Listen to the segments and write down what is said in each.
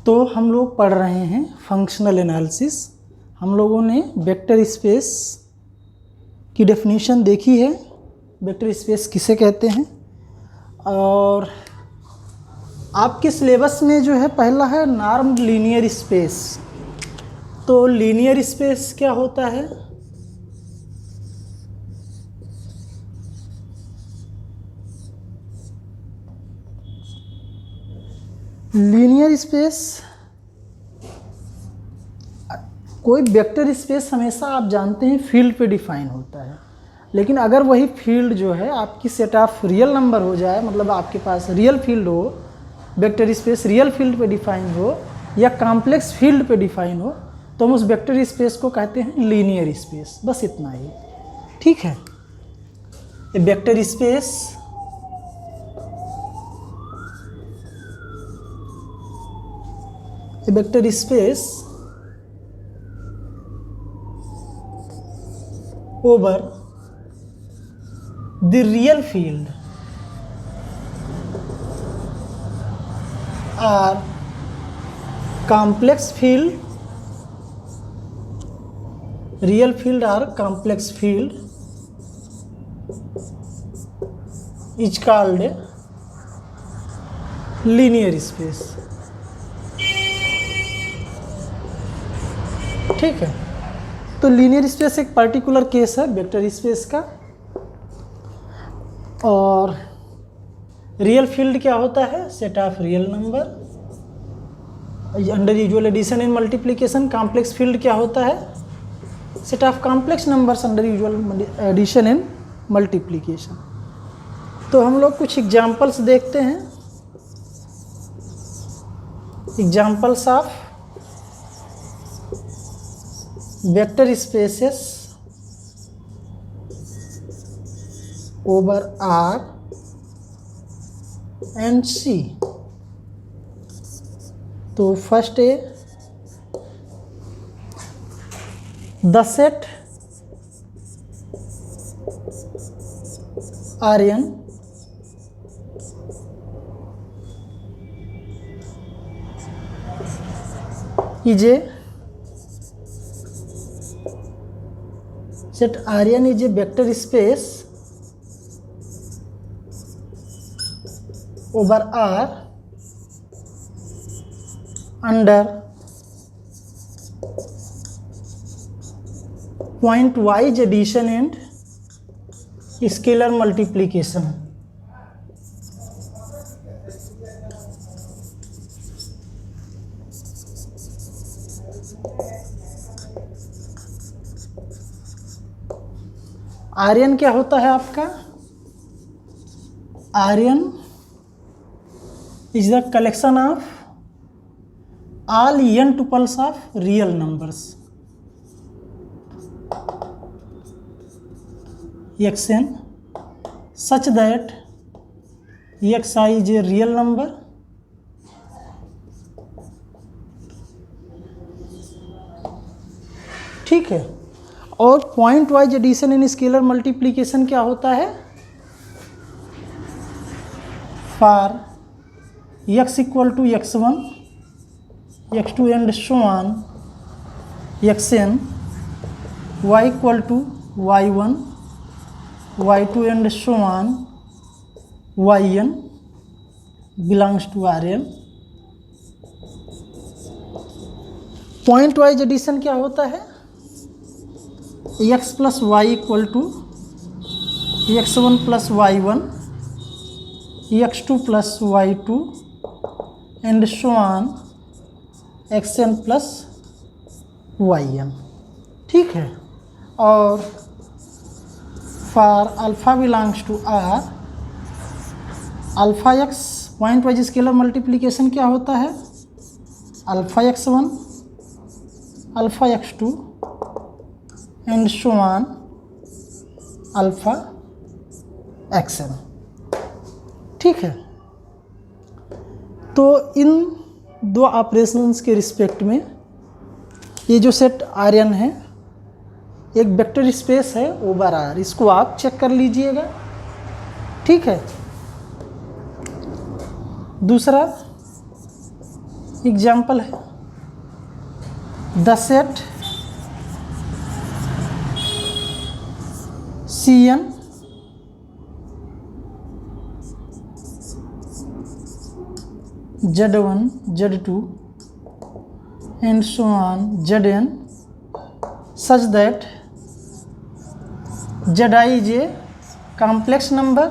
तो हम लोग पढ़ रहे हैं फंक्शनल एनालिसिस। हम लोगों ने वेक्टर स्पेस की डेफिनेशन देखी है, वेक्टर स्पेस किसे कहते हैं। और आपके सिलेबस में जो है पहला है नॉर्म लीनियर स्पेस। तो लीनियर स्पेस क्या होता है? लीनियर स्पेस, कोई वेक्टर स्पेस हमेशा आप जानते हैं फील्ड पे डिफाइन होता है, लेकिन अगर वही फील्ड जो है आपकी सेट ऑफ रियल नंबर हो जाए, मतलब आपके पास रियल फील्ड हो, वेक्टर स्पेस रियल फील्ड पे डिफाइन हो या कॉम्प्लेक्स फील्ड पे डिफाइन हो, तो हम उस वेक्टर स्पेस को कहते हैं लीनियर स्पेस। बस इतना ही, ठीक है। A vector space a vector space over the real field or complex field, real field or complex field is called a linear space। ठीक है, तो लीनियर स्पेस एक पर्टिकुलर केस है वेक्टर स्पेस का। और रियल फील्ड क्या होता है? Set of real number under usual addition and multiplication. Complex field क्या होता है? Set of complex numbers under usual addition and multiplication. तो हम लोग कुछ एग्जांपल्स देखते हैं। Examples of vector spaces over R and C। तो फर्स्ट है द सेट Rn is a set Rn is a vector space over R under point wise addition and scalar multiplication। Rn क्या होता है आपका? Rn is the collection of all n tuples of real numbers xn such that xi is a real number ठीक है। और point wise addition in scalar multiplication क्या होता है? For x equal to x1 x2 and so on xn, y equal to y1 y2 and so on yn belongs to Rn। पॉइंट wise एडिशन क्या होता है? x plus y equal to x1 plus y1 x2 plus y2 and so on xn plus yn, ठीक है। और for alpha belongs to R, alpha x point wise scalar multiplication क्या होता है? Alpha x1 alpha x2 and so on alpha xn, ठीक है। तो इन दो ऑपरेशंस के रिस्पेक्ट में ये जो सेट Rn है एक वेक्टर स्पेस है ओवर R, इसको आप चेक कर लीजिएगा, ठीक है। दूसरा एग्जाम्पल है the set Cn Z1 Z2 and so on Zn such that Zi is a complex number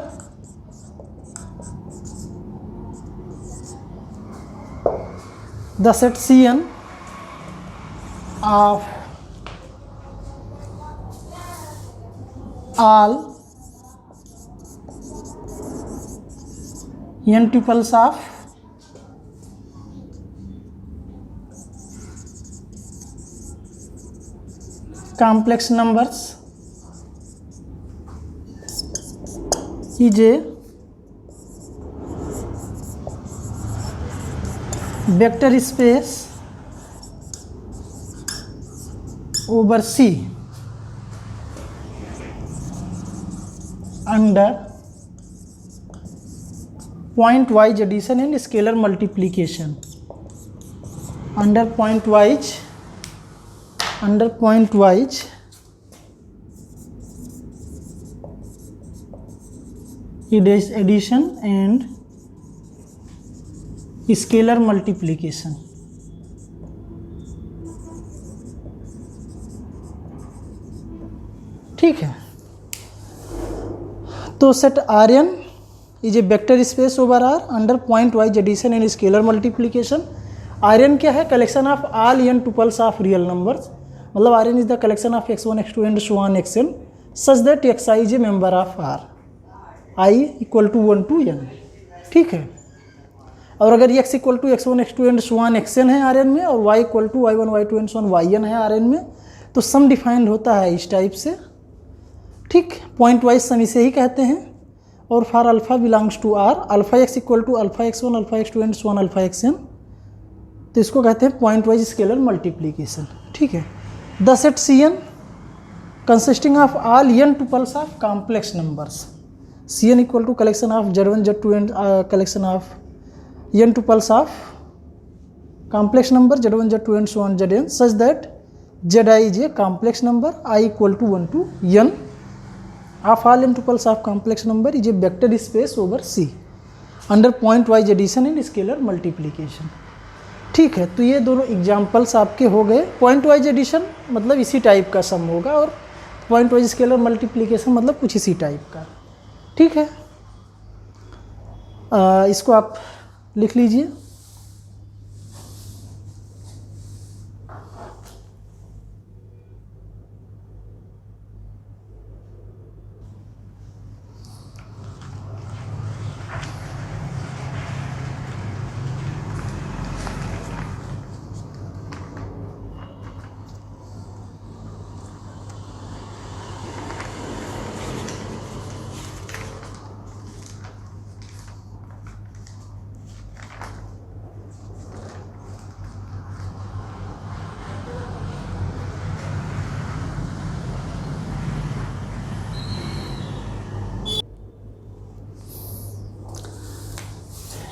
the set Cn of all n tuples of complex numbers is a vector space over C under point-wise addition and scalar multiplication. Under point-wise addition and scalar multiplication. ठीक है, तो set Rn is a vector space over R under point wise addition and scalar multiplication. Rn क्या है? Collection of all n tuples of real numbers. मतलब Rn is the collection of x1 x2 and so on xn such that xi is a member of R, i equal to 1 to n. ठीक है, और अगर x equal to x1 x2 and so on xn है Rn में और y equal to y1 y2 and so on yn है Rn में, तो सम डिफाइंड होता है इस टाइप से. ठीक, पॉइंट वाइज सम इसे ही कहते हैं. और for alpha belongs to R, alpha x equal to alpha x1 alpha x2 and so on alpha xn, तो इसको कहते हैं पॉइंट वाइज स्केलर मल्टीप्लिकेशन. ठीक है, the set Cn consisting of all n tuples of complex numbers. Cn equal to collection of Z1 Z2 and collection of n tuples of complex number Z1 Z2 and so on Zn such that Zi is a complex number, i equal to 1 to n of all n tuples of complex number is a vector space over C under point wise addition and scalar multiplication. ठीक है, तो ये दोनों examples आपके हो गए. Point wise addition मतलब इसी टाइप का सम होगा और पॉइंट वाइज स्केलर मल्टीप्लिकेशन मतलब कुछ इसी टाइप का. ठीक है, इसको आप लिख लीजिए.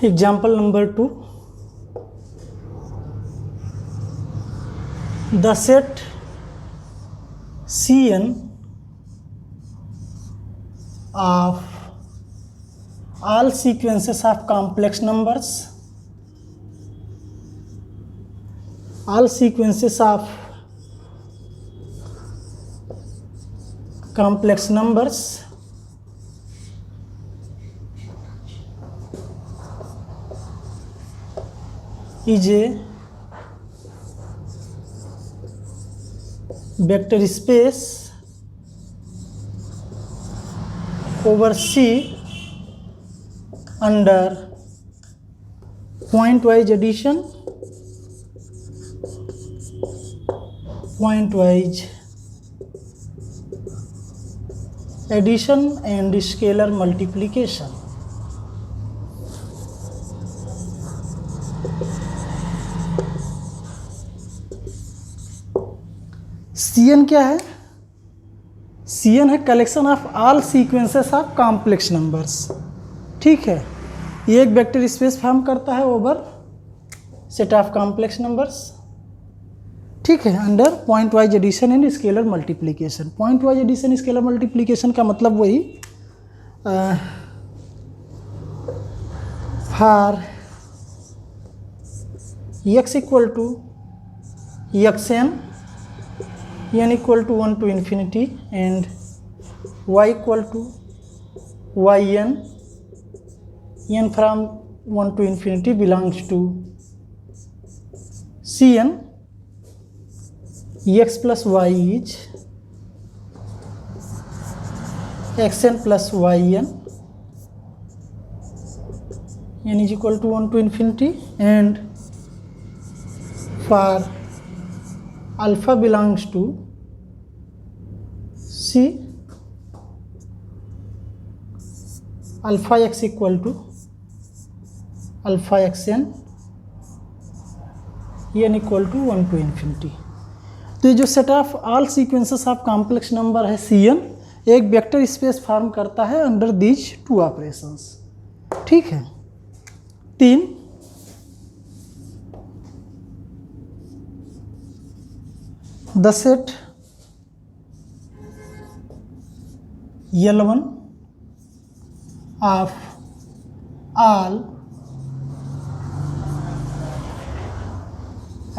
Example number 2. The set Cn of all sequences of complex numbers, all sequences of complex numbers is a vector space over C under point-wise addition, point-wise addition and scalar multiplication. Cn क्या है? Cn है collection of all sequences of complex numbers. ठीक है, ये एक vector space form करता है over set of complex numbers. ठीक है, under point wise addition and scalar multiplication. Point wise addition scalar multiplication का मतलब वही for x equal to xn n equal to 1 to infinity and y equal to yn n from 1 to infinity belongs to Cn x plus y is xn plus yn n is equal to 1 to infinity and for alpha belongs to C alpha x equal to alpha xn n equal to 1 to infinity। तो ये जो set of all sequences of complex number है Cn एक vector space form करता है under these two operations. ठीक है, 3 the set L1 of all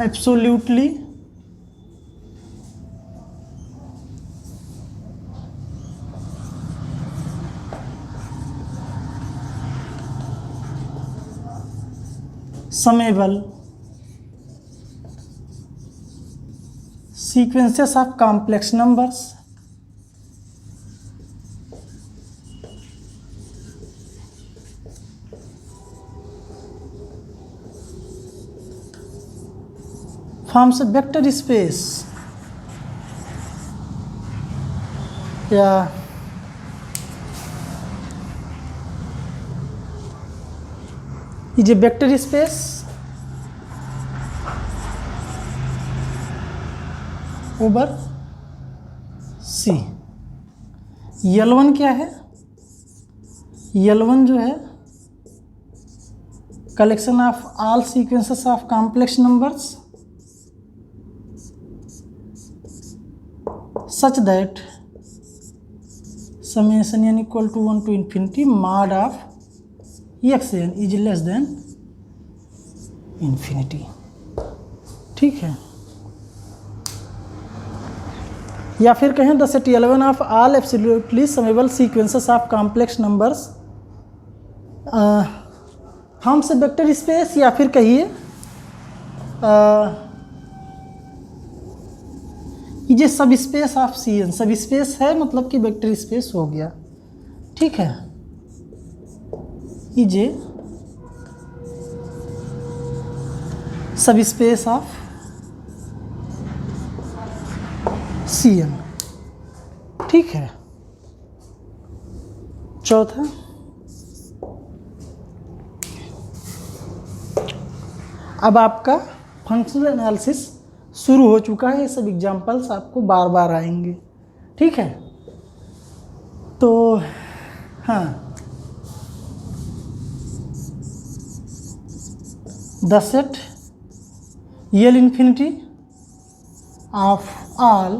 absolutely summable sequences of complex numbers forms a vector space या is a vector space over C। L1 क्या है? L1 जो है collection of all sequences of complex numbers such that summation n equal to 1 to infinity mod of xn is less than infinity। ठीक है, या फिर कहें the set L1 of all absolutely summable sequences of complex numbers हम से vector space, या फिर कहिए ये subspace of Cn subspace है, मतलब कि वेक्टर स्पेस हो गया। ठीक है, ये सब स्पेस ऑफ Cn। ठीक है, चौथा अब आपका फंक्शनल एनालिसिस शुरू हो चुका है। ये सब एग्जांपल्स आपको बार बार आएंगे। ठीक है, तो हाँ, the set L infinity of all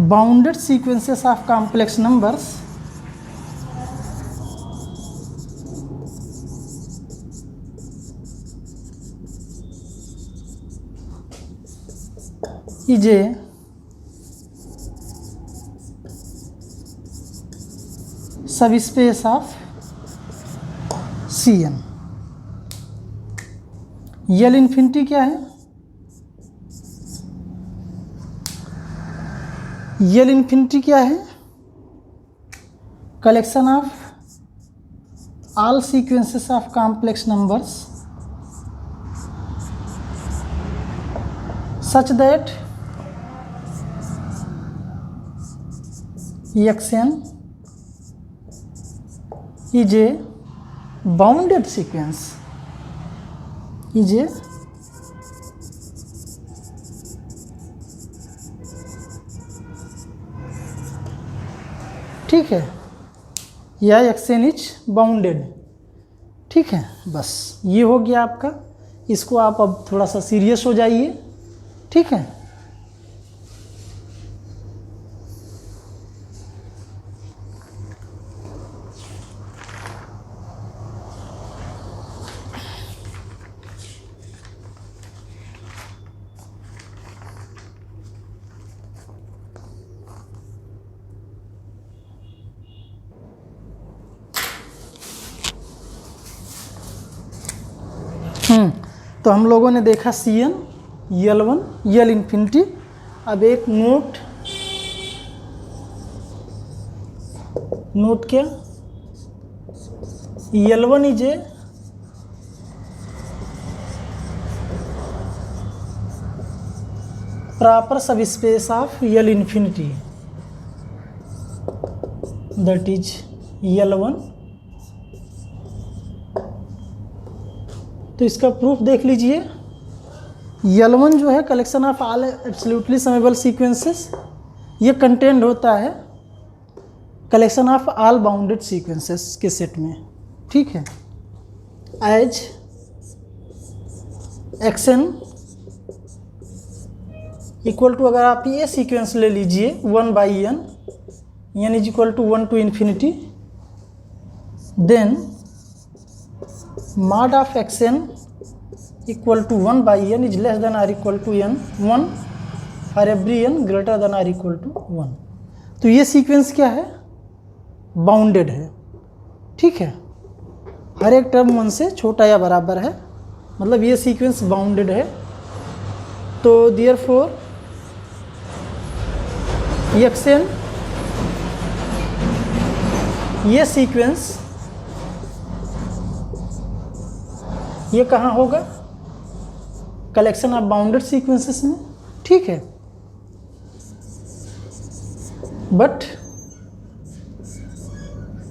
bounded sequences of complex numbers is a subspace of Cn। L infinity क्या है? L infinity क्या है? Collection of all sequences of complex numbers such that xn is a bounded sequence, is a ठीक है, या xn is bounded. ठीक है, बस ये हो गया आपका। इसको आप अब थोड़ा सा सीरियस हो जाइए, ठीक है। तो हम लोगों ने देखा Cn, L1, L इन्फिनिटी। अब एक नोट क्या, L1 is a proper subspace of L infinity, that is L1। तो इसका प्रूफ देख लीजिए। L1 जो है collection of all absolutely summable sequences, ये कंटेंट होता है collection of all bounded sequences के सेट में, ठीक है। एज xn इक्वल टू, अगर आप ये सीक्वेंस ले लीजिए 1/n, n is equal to 1 to infinity, then mod of xn equal to 1/n is less than or equal to n 1 for every n greater than or equal to 1। तो ये sequence क्या है, bounded है, ठीक है। हर एक term 1 से छोटा या बराबर है, मतलब ये सीक्वेंस बाउंडेड है। तो देयरफॉर xn, ये सीक्वेंस ये कहाँ होगा, कलेक्शन ऑफ बाउंडेड सीक्वेंसेस में, ठीक है। बट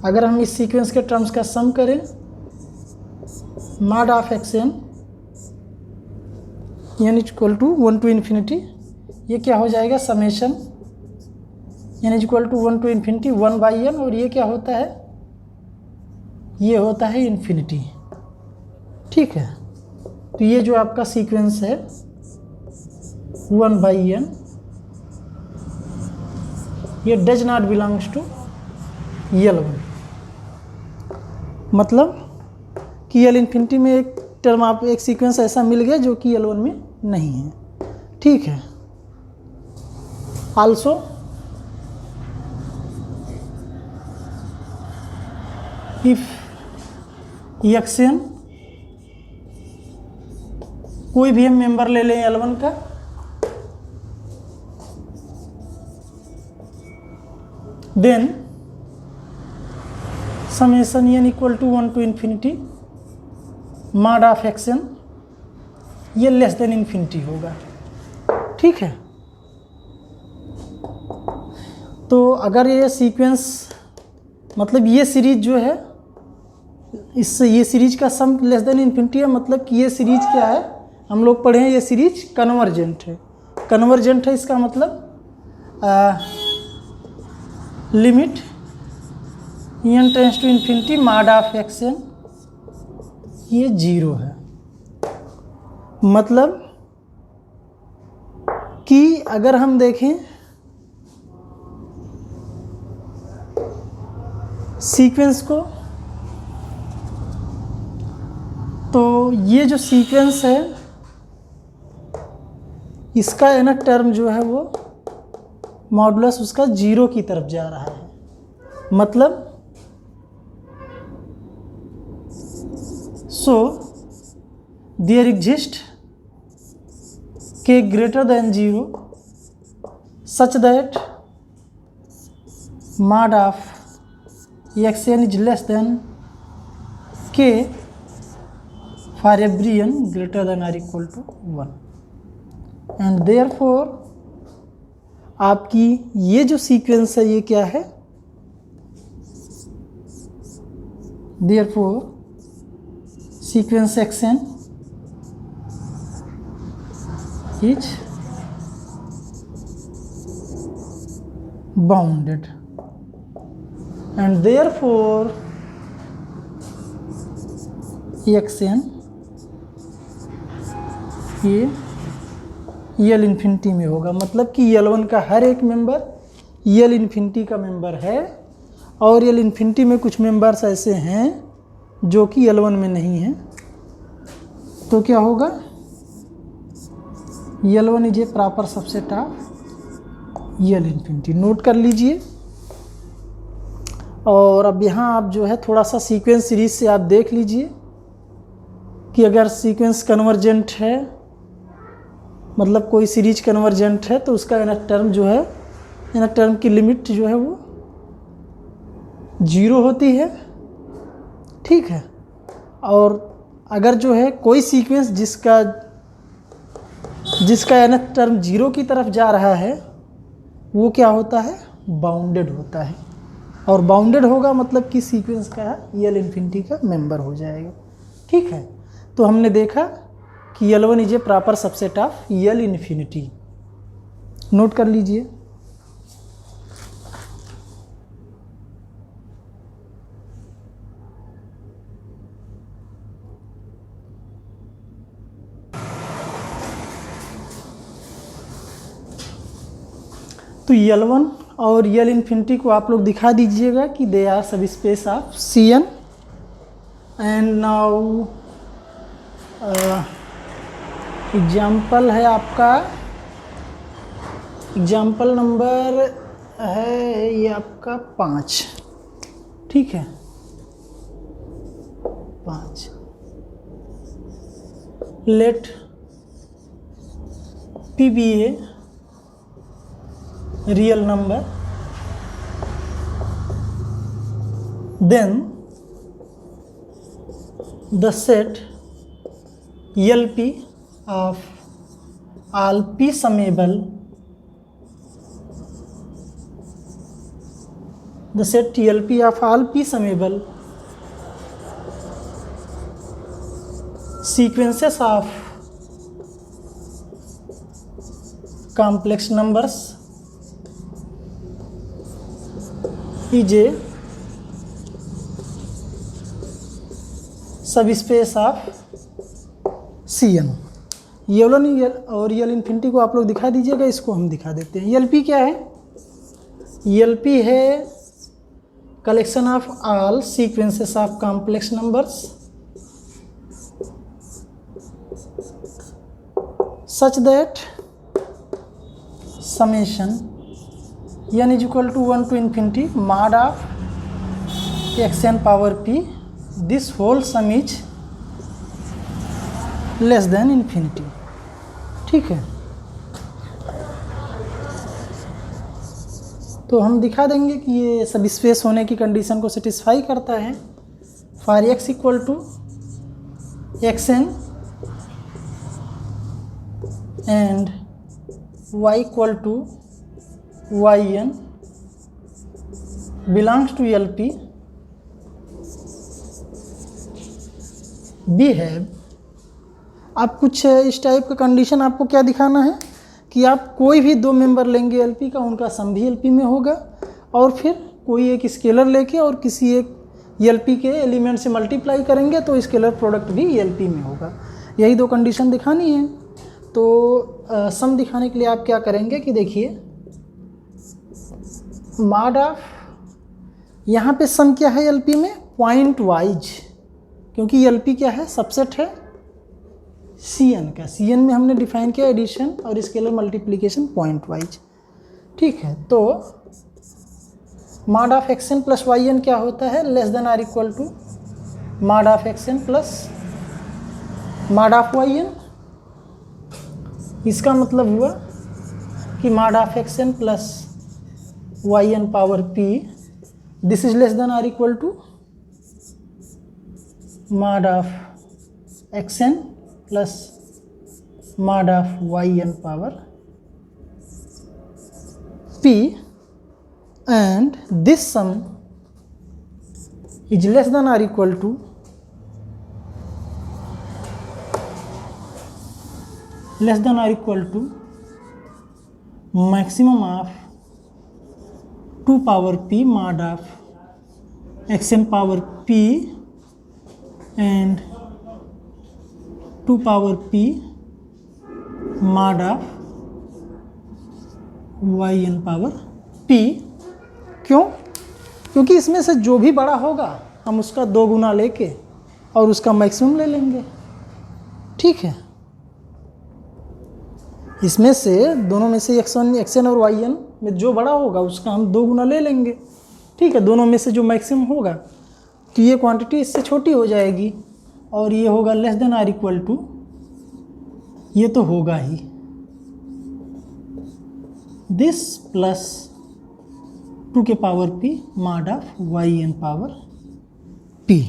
अगर हम इस सीक्वेंस के टर्म्स का सम करें, mod of xn n equal to 1 to infinity, ये क्या हो जाएगा, summation n equal to 1 to infinity 1/n, और ये क्या होता है, ये होता है इन्फिनिटी, ठीक है। तो ये जो आपका सीक्वेंस है 1/n, ये does not belongs to L1, मतलब कि L इन्फिनिटी में एक टर्म, आप एक सीक्वेंस ऐसा मिल गया जो कि L1 में नहीं है, ठीक है। आल्सो इफ xn, कोई भी हम मेंबर ले लें L1 का, then summation n equal to 1 to infinity mod of xn, ये लेस देन इन्फिनिटी होगा, ठीक है। तो अगर ये सीक्वेंस, मतलब ये सीरीज जो है, इससे ये सीरीज का सम लेस देन इन्फिनिटी है, मतलब कि ये सीरीज क्या है, हम लोग पढ़े हैं ये सीरीज कन्वर्जेंट है। कन्वर्जेंट है इसका मतलब limit n tends to infinity mod of xn, ये 0 है। मतलब कि अगर हम देखें सीक्वेंस को, तो ये जो सीक्वेंस है इसका n टर्म जो है वो मॉडुलस उसका 0 की तरफ जा रहा है, मतलब so there exist k greater than 0 such that mod of xn is less than k for every n greater than or equal to 1, and therefore आपकी ये जो सीक्वेंस है ये क्या है, therefore sequence xn is bounded, and therefore x n, ये यल infinity में होगा। मतलब कि L1 का हर एक मेंबर यल इन्फिनिटी का मेंबर है, और यल इन्फिनिटी में कुछ मेंबर्स ऐसे हैं जो कि L1 में नहीं हैं। तो क्या होगा, L1 is a proper subset of L infinity. Note कर लीजिए। और अब यहाँ आप जो है थोड़ा सा सीक्वेंस सीरीज से आप देख लीजिए कि अगर सीक्वेंस कन्वर्जेंट है, मतलब कोई सीरीज कन्वर्जेंट है, तो उसका इनर टर्म जो है, इनर टर्म की लिमिट जो है वो 0 होती है। ठीक है। और अगर जो है कोई सीक्वेंस जिसका इनर टर्म 0 की तरफ जा रहा है, वो क्या होता है, बाउंडेड होता है। और बाउंडेड होगा मतलब कि सीक्वेंस का यल इन्फिनिटी का मेंबर हो जाएगा। ठीक है। तो हमने देखा कि L1 is a proper subset of L infinity. Note कर लीजिए। तो L1 और यल इन्फिनिटी को आप लोग दिखा दीजिएगा कि दे आर सब space of Cn। And now example है आपका, एग्जाम्पल नंबर है ये आपका 5। ठीक है, 5। Late P B A real number, then the set LP of all P summable, the set LP of all P summable sequences of complex numbers is a subspace of Cn। L1 और यल infinity को आप लोग दिखा दीजिएगा, इसको हम दिखा देते हैं। LP क्या है, LP है collection of all sequences of complex numbers such that summation n is equal to 1 to infinity mod of xn power p, this whole sum is less than infinity। ठीक है। तो हम दिखा देंगे कि ये सब स्पेस होने की कंडीशन को सेटिस्फाई करता है। For x equal to xn and y equal to yn belongs to LP, behave। आप कुछ इस टाइप का कंडीशन आपको क्या दिखाना है कि आप कोई भी दो मेंबर लेंगे LP का, उनका सम भी LP में होगा, और फिर कोई एक स्केलर लेके और किसी एक LP के एलिमेंट से मल्टीप्लाई करेंगे तो स्केलर प्रोडक्ट भी LP में होगा। यही दो कंडीशन दिखानी है। तो सम दिखाने के लिए आप क्या करेंगे कि देखिए मॉड ऑफ, यहाँ पे सम क्या है LP में, पॉइंट वाइज, क्योंकि LP क्या है, सबसेट है Cn का। Cn में हमने डिफाइन किया एडिशन और स्केलर मल्टीप्लिकेशन पॉइंट वाइज। ठीक है। तो mod of xn plus yn क्या होता है, less than or equal to mod of xn plus mod of yn। इसका मतलब हुआ कि mod of xn plus yn power p, this is less than or equal to mod of xn plus mod of yn power p, and this sum is less than or equal to maximum of 2 power p mod of xn power p and 2 power p mod of yn power p। क्यों? क्योंकि इसमें से जो भी बड़ा होगा हम उसका 2 गुना लेके और उसका मैक्सिमम ले लेंगे। ठीक है, इसमें से दोनों में से xn और yn में जो बड़ा होगा उसका हम 2 गुना ले लेंगे। ठीक है, दोनों में से जो मैक्सिमम होगा तो ये क्वांटिटी इससे छोटी हो जाएगी और ये होगा less than or equal to, ये तो होगा ही दिस प्लस 2 के power p mod of yn power p।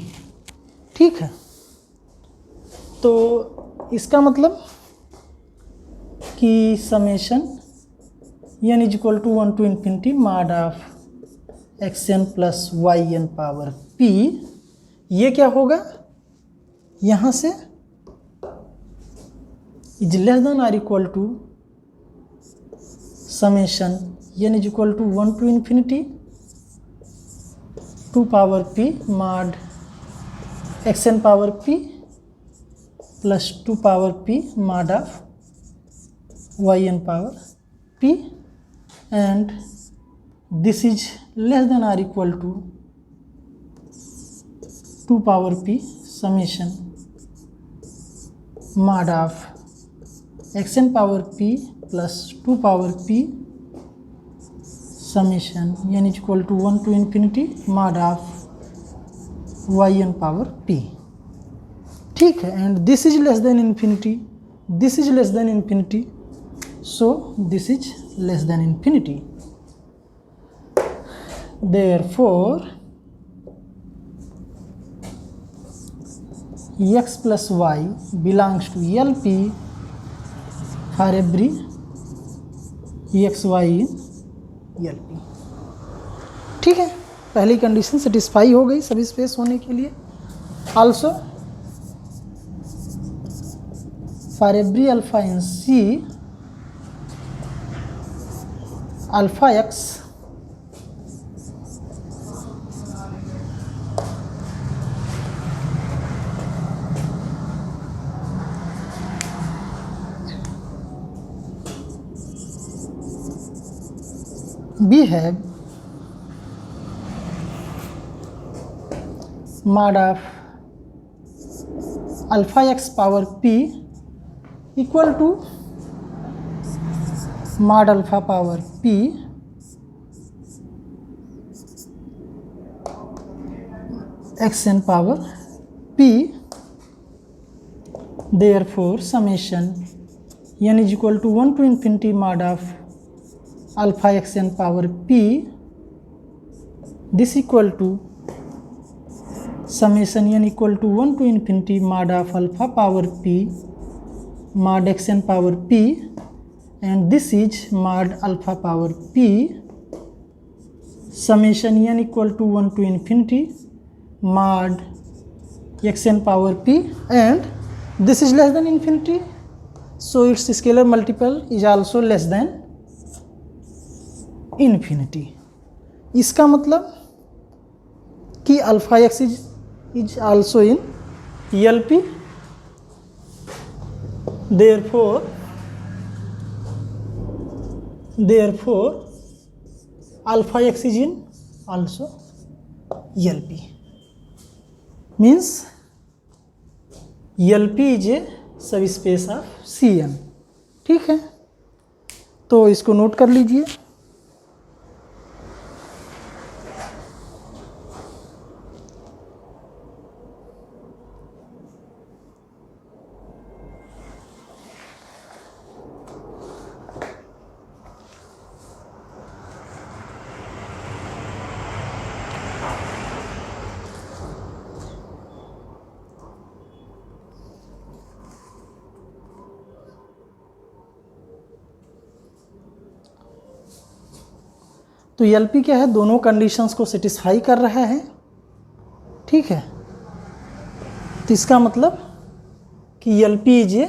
ठीक है, तो इसका मतलब कि summation n is equal to 1 to infinity mod of xn plus yn power p, ये क्या होगा यहाँ से is less than or equal to summation n is equal to 1 to infinity 2 power p mod xn power p plus 2 power p mod of yn power p, and this is less than or equal to 2 power p summation mod of xn power p plus 2 power p summation n is equal to 1 to infinity mod of yn power p। ठीक है, and this is less than infinity, this is less than infinity, so this is less than infinity, therefore x plus y belongs to LP for every x y in LP। ठीक है, पहली condition satisfy हो गई सभी space होने के लिए। Also for every alpha in C alpha x we have mod of alpha x power p equal to mod alpha power p xn power p, therefore summation n is equal to 1 to infinity mod of alpha xn power p, this equal to summation n equal to 1 to infinity mod of alpha power p mod xn power p, and this is mod alpha power p summation n equal to 1 to infinity mod xn power p, and this is less than infinity, so its scalar multiple is also less than infinity। इसका मतलब कि alpha x is also in LP, therefore alpha x is in also LP, means LP is a subspace of CN। ठीक है, तो इसको note कर लीजिए। तो LP क्या है, दोनों कंडीशंस को सेटिस्फाई कर रहा है। ठीक है, तो इसका मतलब कि LP is a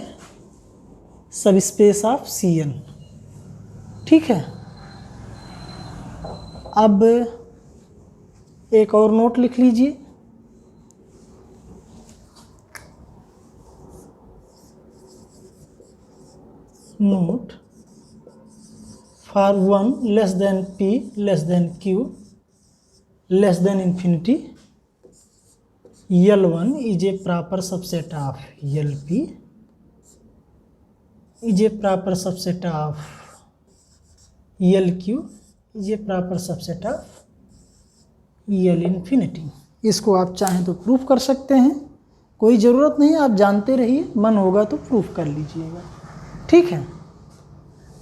subspace of CN। ठीक है, अब एक और नोट लिख लीजिए note for 1 less than p less than q less than infinity L1 is a proper subset of LP is a proper subset of LQ is a proper subset of L infinity। इसको आप चाहें तो proof कर सकते हैं, कोई ज़रूरत नहीं, आप जानते रहिए, मन होगा तो प्रूफ कर लीजिएगा। ठीक है,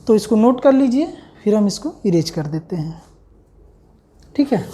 तो इसको नोट कर लीजिए, फिर हम इसको इरेज कर देते हैं। ठीक है।